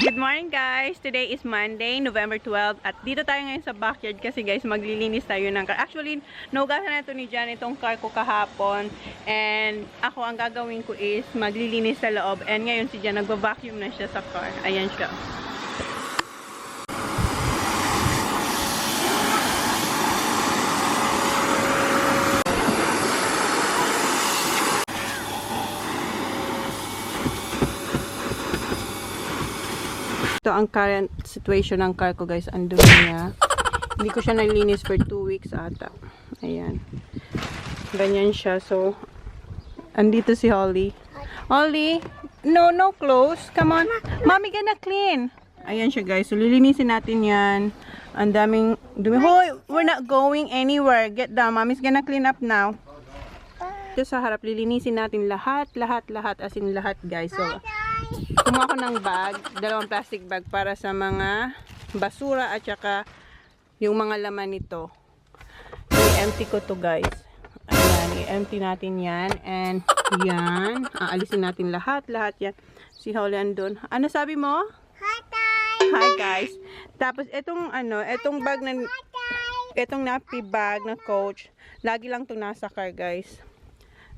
Good morning guys! Today is Monday, November 12 at dito tayo ngayon sa backyard kasi guys maglilinis tayo ng car. Actually, naugasan na ito ni Jan itong car ko kahapon and ako ang gagawin ko is maglilinis sa loob and ngayon si Jan nagba-vacuum na siya sa car. Ayan siya. Ito ang current situation ng car ko guys. Andun niya. Hindi ko siya nalinis for 2 weeks ata. Ayan. Ganyan siya. So, andito si Holly. Holly, no clothes. Come on. Mommy gonna clean. Ayan siya guys. So, lilinisin natin yan. Ang daming dumi. Hoy, we're not going anywhere. Get down. Mommy's gonna clean up now. Ito sa harap. Lilinisin natin lahat. As in lahat guys. So, kumuha ko ng bag, dalawang plastic bag para sa mga basura at saka yung mga laman nito. I-empty ko to guys. Ayan, i-empty natin yan. And yan, aalisin natin lahat yan. Si Holly andun. Ano sabi mo? Hi guys! Hi guys! Tapos itong itong bag na, itong nappy bag na coach, lagi lang itong nasa car guys.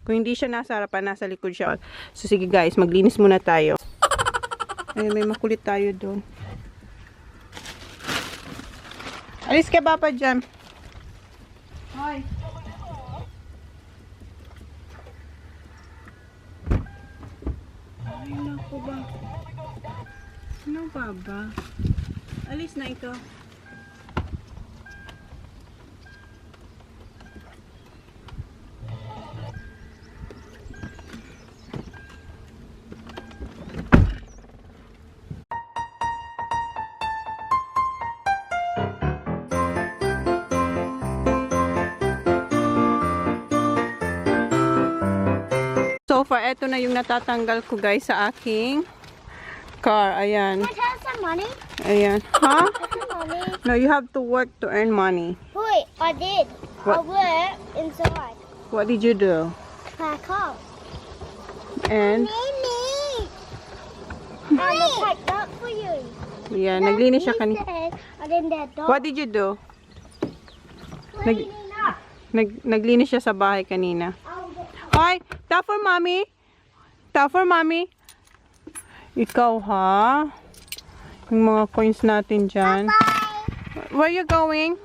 Kung hindi siya nasa harapan, nasa likod siya. So sige guys, maglinis muna tayo. Ay, may makulit tayo doon. Alis ka ba pa dyan? Hoy! Ay, naku ba? Ano ba? Alis na ito. So far, eto na yung natatanggal ko guys sa aking car. Ayan. Can I have some money? Ayan. Huh? Some money. No, you have to work to earn money. Wait, I did. What? I worked inside. What did you do? Pack up. And, Mimi! I packed up for you. yeah, naglinis siya kanina. And then that dog. What did you do? Cleaning up. Naglinis siya sa bahay kanina. Hoy, tap for mommy. Tap for mommy. Ikaw ha? Yung mga coins natin dyan. Bye. Where you going?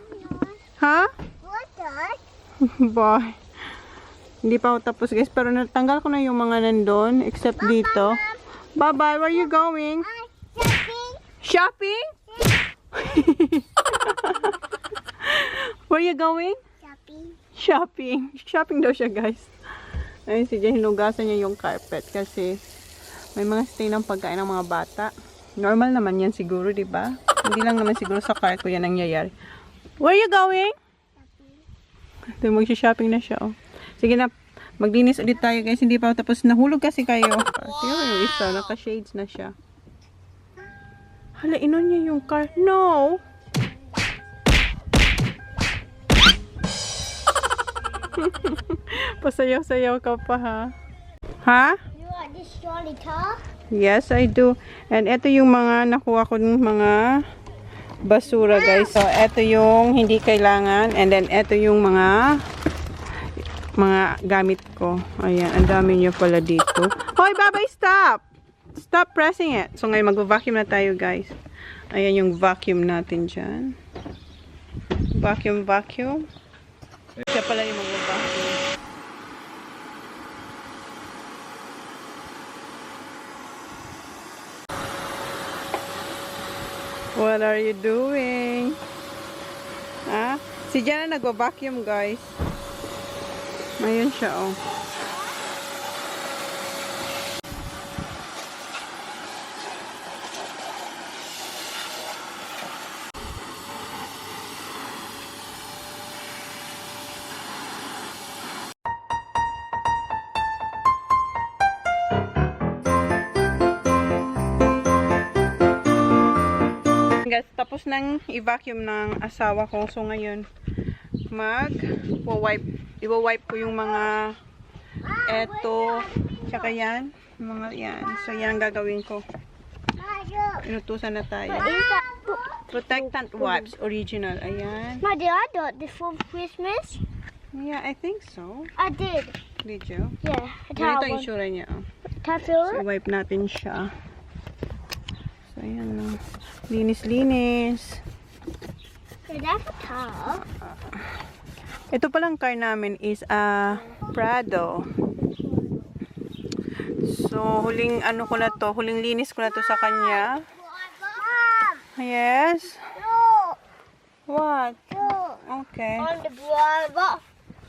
Ha? What that? Bye. Hindi pa ako tapos guys. Pero natanggal ko na yung mga nandun. Except dito. Bye bye. Where you going? Shopping. Shopping? Where you going? Shopping. Shopping daw siya guys. Ayun si Jen, hinugasan niya yung carpet kasi may mga stain ng pagkain ng mga bata. Normal naman yan siguro, di ba? Hindi lang naman siguro sa car ko yan nangyayari. Where you going? Shopping. Mag-shopping na siya, oh. Sige na, maglinis ulit tayo guys. Hindi pa tapos, nahulog kasi kayo. Tingnan yung isa, naka-shades na siya. Hala, inon niya yung car. No! Pasayaw-sayaw ka pa ha? Ha? You want this trolley car? Yes, I do. And ito yung mga nakuha ko ng mga basura guys. So, ito yung hindi kailangan. And then, ito yung mga gamit ko. Ayan, ang dami nyo pala dito. Hoy, babay, stop! Stop pressing it. So, ngayon mag-vacuum na tayo guys. Ayan yung vacuum natin dyan. Vacuum. Siya pala yung mag-vacuum. What are you doing? Ah? Si Jana nagwa-vacuum guys. Ayun siya oh. Guys, tapos nang i-vacuum ng asawa ko. So ngayon, i-wipe ko yung mga eto, tsaka yan, mga yan. So yan ang gagawin ko. Inutusan na tayo. What is that? Protectant wipes, original. Ayan. Ma, did I got this for Christmas? Yeah, I think so. I did. Did you? Yeah. Ganito yung itsura niya. Oh. Can I feel So, it? wipe natin siya. So, ayan na. Linis-linis. Is that a towel? Ito palang car namin is a Prado. So, huling ano ko na to, huling linis ko na to sa kanya. Mom! Yes? Look! What? Look! Okay. On the driver.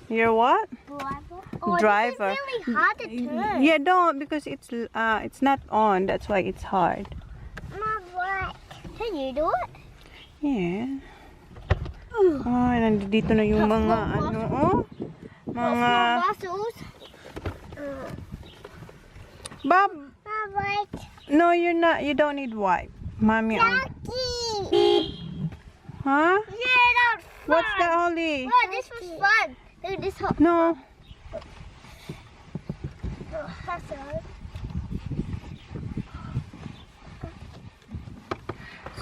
You're what? Driver? Oh, Driver. This is really hard to turn. Yeah, don't, because it's not on. That's why it's hard. Mom, what? Can you do it? Yeah. Ay, nandito na yung mga ano, oh. Mga Muscles. Bob. Mom, what? No, you're not. You don't need wipe. Mommy on. Ducky! Huh? Yeah, that's fun. What's that, Holly? Oh, this was fun. Look at this hot. No. Oh, that's hard.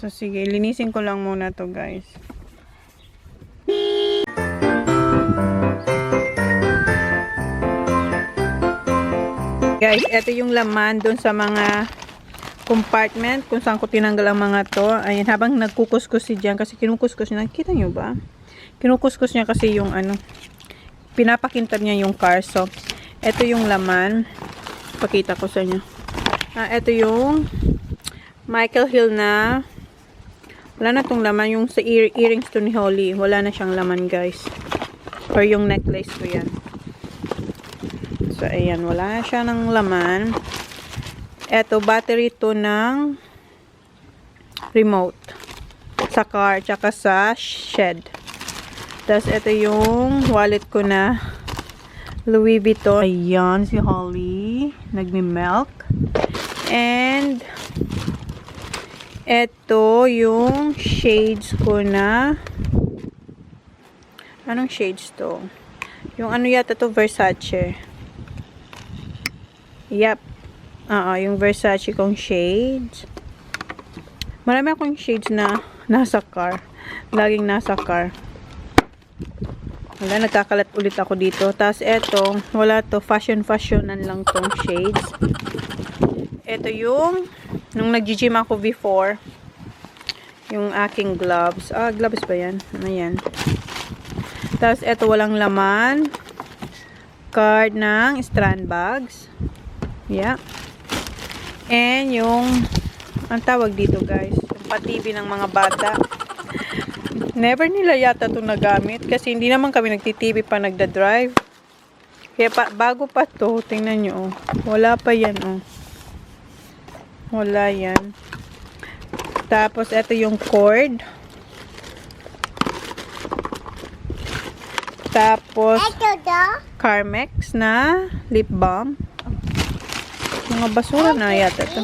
So, sige. Linisin ko lang muna to, guys. Guys, ito yung laman dun sa mga compartment kung saan ko tinanggal ang mga to. Ayan, habang nagkukuskus si Jan, kasi kinukuskus niya. Nakikita nyo ba? Kinukuskus niya kasi yung ano, pinapakintab niya yung car. So, ito yung laman. Pakita ko sa inyo. Ito yung Michael Hill na wala na tong laman. Yung sa earrings to ni Holly, wala na siyang laman, guys. Or yung necklace ko yan. So, ayan. Wala na siya ng laman. Eto, battery to ng remote. Sa car, tsaka sa shed. Tapos, ito yung wallet ko na Louis Vuitton. Ayan, si Holly. Nagmi-milk. And, eto yung shades ko na anong shades to? Yung ano yata to, Versace. Yep. Yung Versace kong shades. Marami akong shades na nasa car. Laging nasa car. Wala, nagkakalat ulit ako dito. Tapos eto, wala to. Fashion-fashionan lang tong shades. Eto yung nung nag-gym ako before. Yung aking gloves. Gloves ba yan? Ayan. Tapos eto, walang laman. Card ng strand bags. Yeah. And yung ang tawag dito, guys, yung pa-TV ng mga bata. Never nila yata itong nagamit kasi hindi naman kami nagti-TV pa nagda-drive. Kaya bago pa to, tingnan nyo, oh. Wala pa yan, oh. Wala yan. Tapos ito yung cord. Tapos Carmex na lip balm. Mga basura na yata to.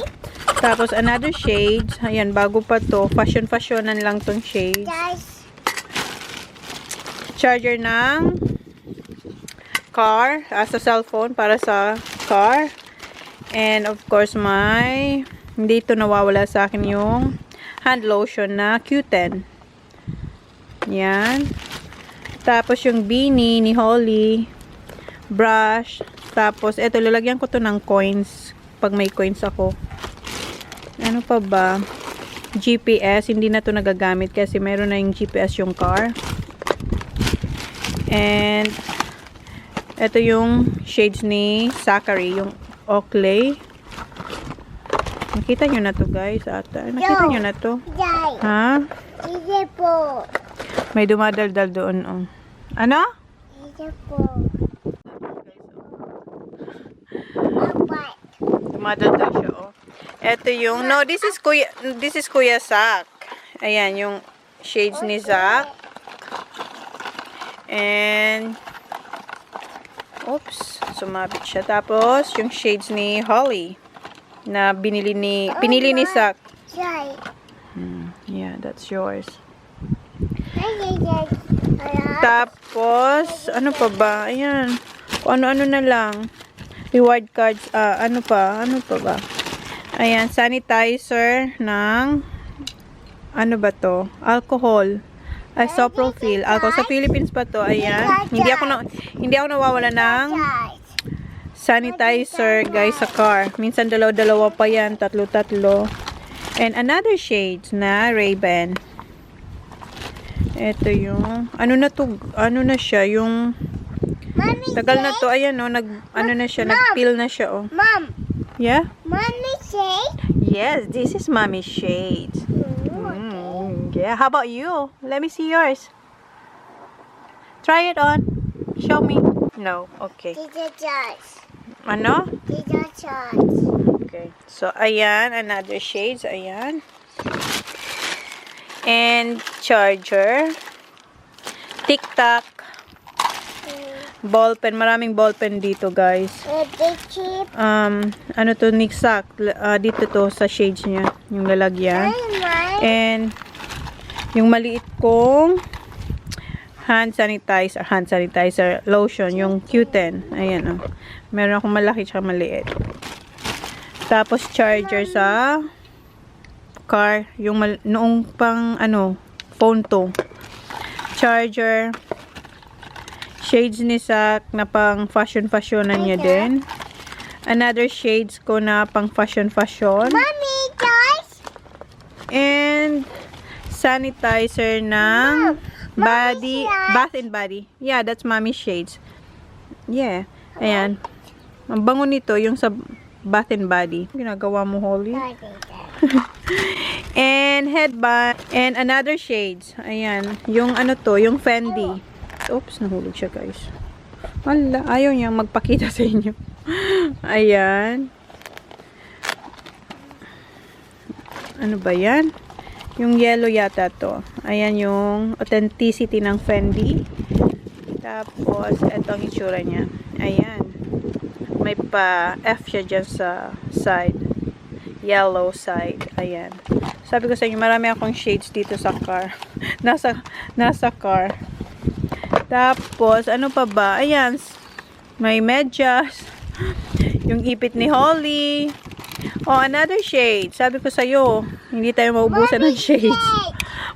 Tapos another shades. Ayan, bago pa to. Fashion-fashionan lang tong shades. Guys. Charger ng car. Sa cellphone para sa car. And of course, hindi ito nawawala sa akin yung hand lotion na Q10. Yan. Tapos yung beanie ni Holly. Brush. Tapos, eto, lalagyan ko to ng coins. Pag may coins ako. Ano pa ba? GPS. Hindi na to nagagamit kasi meron na yung GPS yung car. And, eto yung shades ni Zachary. Yung Oakley. Nakita nyo na to, guys. Nakita nyo na to. Ha? Hindi po. May dumadaldal doon, oh. Ano? Hindi po. Dapat. Dumadaldal siya, oh. Ito yung, no, this is Kuya Zach. Ayan, yung shades ni Zach. And, oops, sumabit siya. Tapos, yung shades ni Holly na pinili ni Zach. Yeah, that's yours. Tapos, ano pa ba? Ayan. Kung ano-ano na lang. Reward cards. Ano pa ba? Ayan, sanitizer ng ano ba to? Alcohol. Ay, soprofil. Alcohol. Sa Philippines pa to. Ayan. Hindi ako nawawala ng sanitizer, guys, sa car. Minsan dalawa-dalawa pa yan. Tatlo-tatlo. And another shade na Ray-Ban. Ito yung, ano na to? Ano na siya? Yung, tagal na to. Ayan, no? Ano na siya? Nag-peel na siya, oh. Mom. Yeah? Mommy shade? Yes, this is Mommy's shade. Yeah, how about you? Let me see yours. Try it on. Show me. No, okay. These are jars. Ano? These are jars. Okay. So, ayan, another shades. Ayan. And charger. Tic-tac. Ballpen. Maraming ballpen dito, guys. They keep. Ano to, niksak. Dito to sa shades niya. Yung lalagyan. And yung maliit kong hand sanitizer, lotion, yung Q10. Ayan, oh. Meron akong malaki tsaka maliit. Tapos charger sa car, yung noong pang ano, phone to. Charger. Shades ni Sak na pang fashion-fashionan niya din. Another shades ko na pang fashion-fashion. Mommy, guys. And sanitizer ng body, bath and body. Yeah, that's Mommy's shades. Yeah. Ayan. Ang bango nito, yung sa bath and body. Ginagawa mo, Holly. And headband. And another shades. Ayan. Yung ano to, yung Fendi. Oops, nahulog siya, guys. Wala, ayaw niya magpakita sa inyo. Ayan. Ano ba yan? Yung yellow yata to. Ayan yung authenticity ng Fendi. Tapos, ito ang itsura niya. Ayan. May pa F siya dyan sa side. Yellow side. Ayan. Sabi ko sa inyo, marami akong shades dito sa car. nasa car. Tapos, ano pa ba? Ayan. May medyas. Yung ipit ni Holly. Oh, another shade. Sabi ko sa'yo, hindi tayo maubusan ng shades.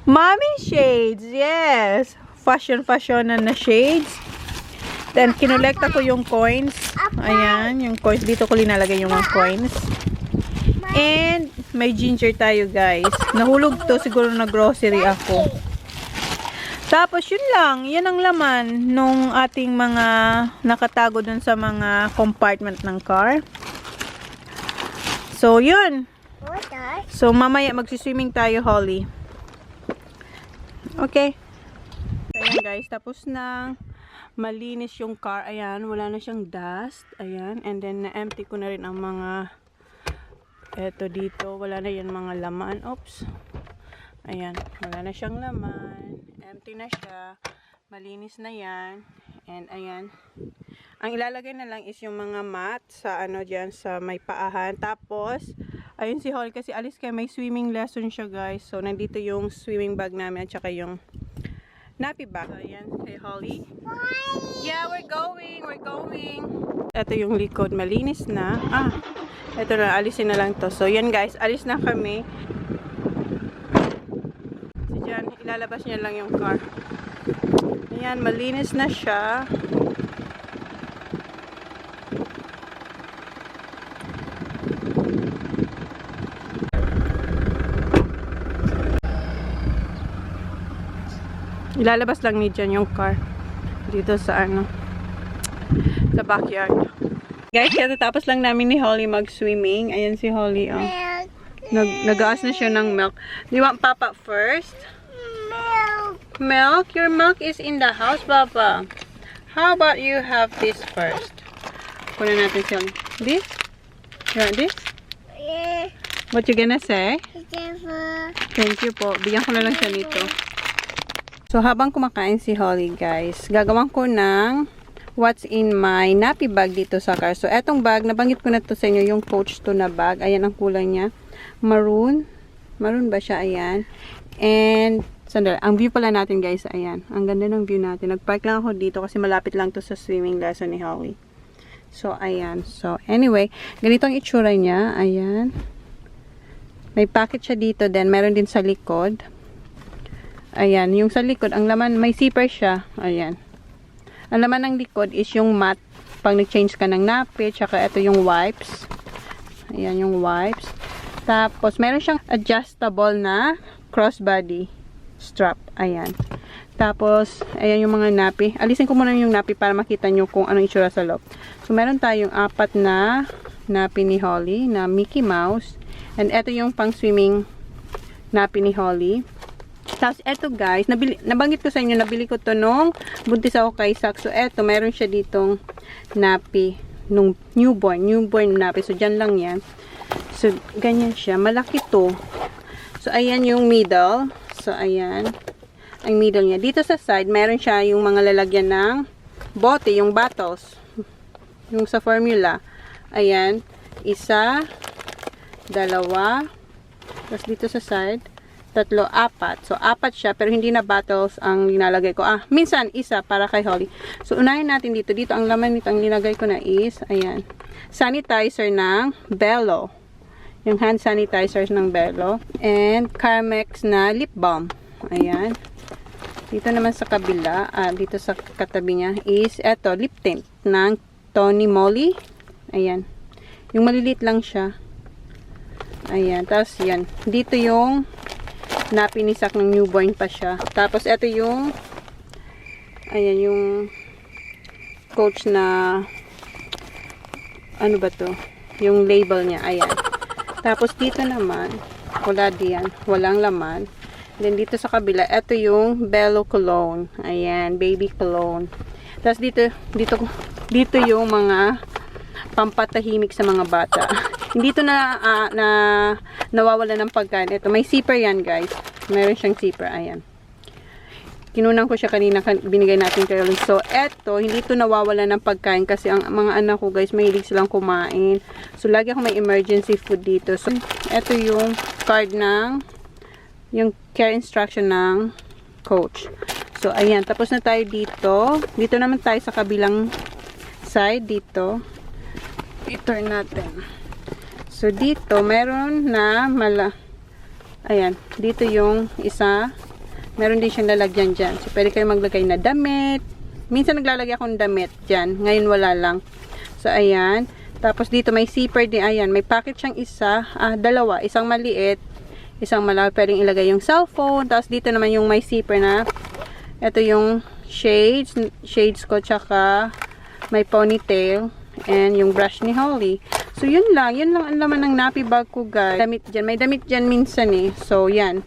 Mommy shades, yes. Fashion na shades. Then, kinolekta ko yung coins. Ayan, yung coins. Dito ko linalagay yung mga coins. And, may ginger tayo, guys. Nahulog to, siguro na grocery ako. Tapos, yun lang. Yan ang laman nung ating mga nakatago dun sa mga compartment ng car. So, yun. So, mamaya magsiswimming tayo, Holly. Okay. So, ayan, guys. Tapos na malinis yung car. Ayan, wala na siyang dust. Ayan. And then, na-empty ko na rin ang mga eto dito. Wala na yan mga laman. Oops. Ayan. Wala na siyang laman. Empty na siya. Malinis na yan. And, ayan. Ang ilalagay na lang is yung mga mat sa ano dyan, sa may paahan. Tapos, ayun si Holly kasi alis kayo, may swimming lesson siya, guys. So, nandito yung swimming bag namin at saka yung nappy bag. Ayan, kay Holly. Yeah, we're going. Ito yung likod, malinis na. Ito na, alisin na lang to. So, yan guys, alis na kami. So, dyan, ilalabas niya lang yung car. Ayan, malinis na siya. Ilalabas lang ni Jan yung car dito sa ano, sa backyard. Guys, tapos lang namin ni Holly mag-swimming. Ayan si Holly, oh. Nag-aas na siya ng milk. Do you want Papa first? Milk? Your milk is in the house, Papa. How about you have this first? Kunin natin siya. This? You want this? Yeah. What you gonna say? Careful. Thank you po. Bigyan ko na lang siya nito. So, habang kumakain si Holly, guys, gagawin ko ng what's in my nappy bag dito sa car. So, etong bag, nabanggit ko na to sa inyo, yung Coach to na bag. Ayan ang kulay niya. Maroon. Maroon ba siya? Ayan. And, sandali. Ang view pala natin, guys, ayan. Ang ganda ng view natin. Nag-park lang ako dito kasi malapit lang to sa swimming lesson ni Holly. So, ayan. So, anyway, ganito ang itsura niya. Ayan. May packet siya dito din. Meron din sa likod. Ayan. Yung sa likod, ang laman, may zipper siya. Ayan. Ang laman ng likod is yung mat. Pag nag-change ka ng nappy, tsaka ito yung wipes. Ayan yung wipes. Tapos, meron siyang adjustable na crossbody strap. Ayan. Tapos, ayan yung mga nappy. Alisin ko muna yung nappy para makita nyo kung anong itsura sa loob. So, meron tayong 4 na nappy ni Holly na Mickey Mouse. And ito yung pang swimming nappy ni Holly. Tapos, eto guys, nabanggit ko sa inyo, nabili ko to nung buntis ako kay Sak. So, eto, meron siya ditong nappy nung newborn nappy. So, dyan lang yan. So, ganyan siya. Malaki to. So, ayan yung middle. So, ayan. Ang middle niya. Dito sa side, meron siya yung mga lalagyan ng bote, yung bottles. Yung sa formula. Ayan. 1, 2. Tapos, dito sa side, 3, 4. So, 4 siya, pero hindi na bottles ang linalagay ko. Minsan, 1 para kay Holly. So, unahin natin dito. Dito, ang laman nito, ang linagay ko na is, ayan, sanitizer ng Bello. Yung hand sanitizer ng Bello. And, Carmex na lip balm. Ayan. Dito naman sa kabila, dito sa katabi niya, is, eto, lip tint ng Tony Moly. Ayan. Yung maliliit lang siya. Ayan. Tapos, yan. Dito yung napinisak ng newborn pa siya. Tapos, ito yung ayan, yung coach na ano ba to? Yung label niya. Ayan. Tapos, dito naman, wala diyan. Walang laman. Then, dito sa kabila, ito yung Bello cologne. Ayan, baby cologne. Tapos, dito yung mga pampatahimik sa mga bata. Hindi ito nawawala ng pagkain. Ito, may zipper yan, guys. Meron siyang zipper. Ayan. Kinunan ko siya kanina, binigay natin kay Huling. So, eto, hindi ito nawawala ng pagkain kasi ang mga anak ko, guys, mahilig silang kumain. So, lagi ako may emergency food dito. So, eto yung card ng yung care instruction ng coach. So, ayan. Tapos na tayo dito. Dito naman tayo sa kabilang side. Dito. I-turn natin. So, dito, meron na ayan. Dito yung isa. Meron din siyang lalagyan dyan. So, pwede kayo maglagay na damit. Minsan naglalagay ako ng damit dyan. Ngayon wala lang. So, ayan. Tapos dito may zipper din. Ayan. May packet siyang dalawa. Isang maliit. Isang malaki. Pwedeng ilagay yung cellphone. Tapos dito naman yung may zipper na. Ito yung shades. Shades ko. Tsaka may ponytail. And yung brush ni Holly. So, yun lang. Yun lang ang laman ng nappy bag ko, guys. Damit dyan. May damit dyan minsan eh. So, yan.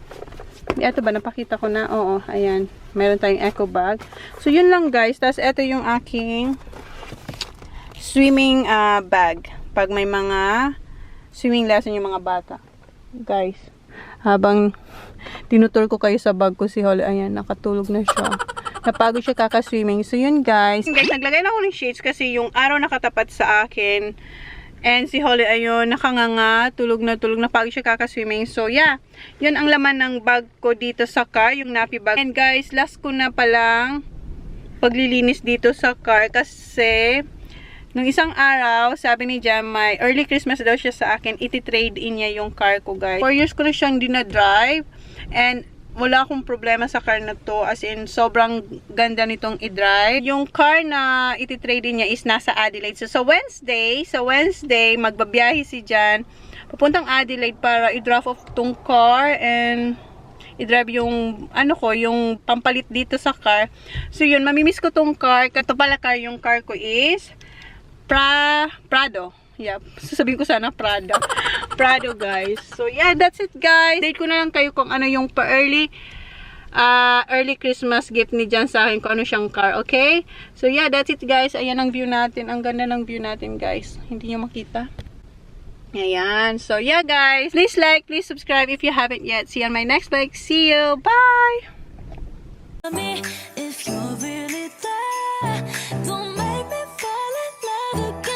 Ito ba? Napakita ko na? Oo, ayan. Meron tayong eco bag. So, yun lang guys. Tapos, ito yung aking swimming bag. Pag may mga swimming lesson yung mga bata. Guys, habang tinutur ko kayo sa bag ko si Holly, ayan, nakatulog na siya. Napagod siya kaka-swimming. So, yun guys. Guys, naglagay na ako ng shades kasi yung araw nakatapat sa akin. And si Holly, ayun, nakanganga, tulog na, napagod siya kaka-swimming. So, yeah, yun ang laman ng bag ko dito sa car, yung nappy bag. And guys, last ko na palang paglilinis dito sa car kasi nung isang araw, sabi ni Jam, may early Christmas daw siya sa akin, iti-trade in niya yung car ko, guys. 4 years ko na siyang dinadrive and wala akong problema sa car na to. As in, sobrang ganda nitong i-drive. Yung car na iti-trade niya is nasa Adelaide. So, sa Wednesday, magbabiyahe si Jan. Papuntang Adelaide para i-drop off tong car and i-drive yung, yung pampalit dito sa car. So, yun, mamimiss ko tong car. Ito pala car, yung car ko is Prado. Yeah, sasabihin ko sana Prado, guys. So, yeah, that's it, guys. Date ko na lang kayo kung ano yung early Christmas gift ni Jan sa akin, kung ano siyang car, okay? So, yeah, that's it, guys. Ayan ang view natin. Ang ganda ng view natin, guys. Hindi nyo makita. Ayan. So, yeah, guys. Please like, please subscribe if you haven't yet. See you on my next vlog. See you. Bye! If you're really there, don't make me fall in love again.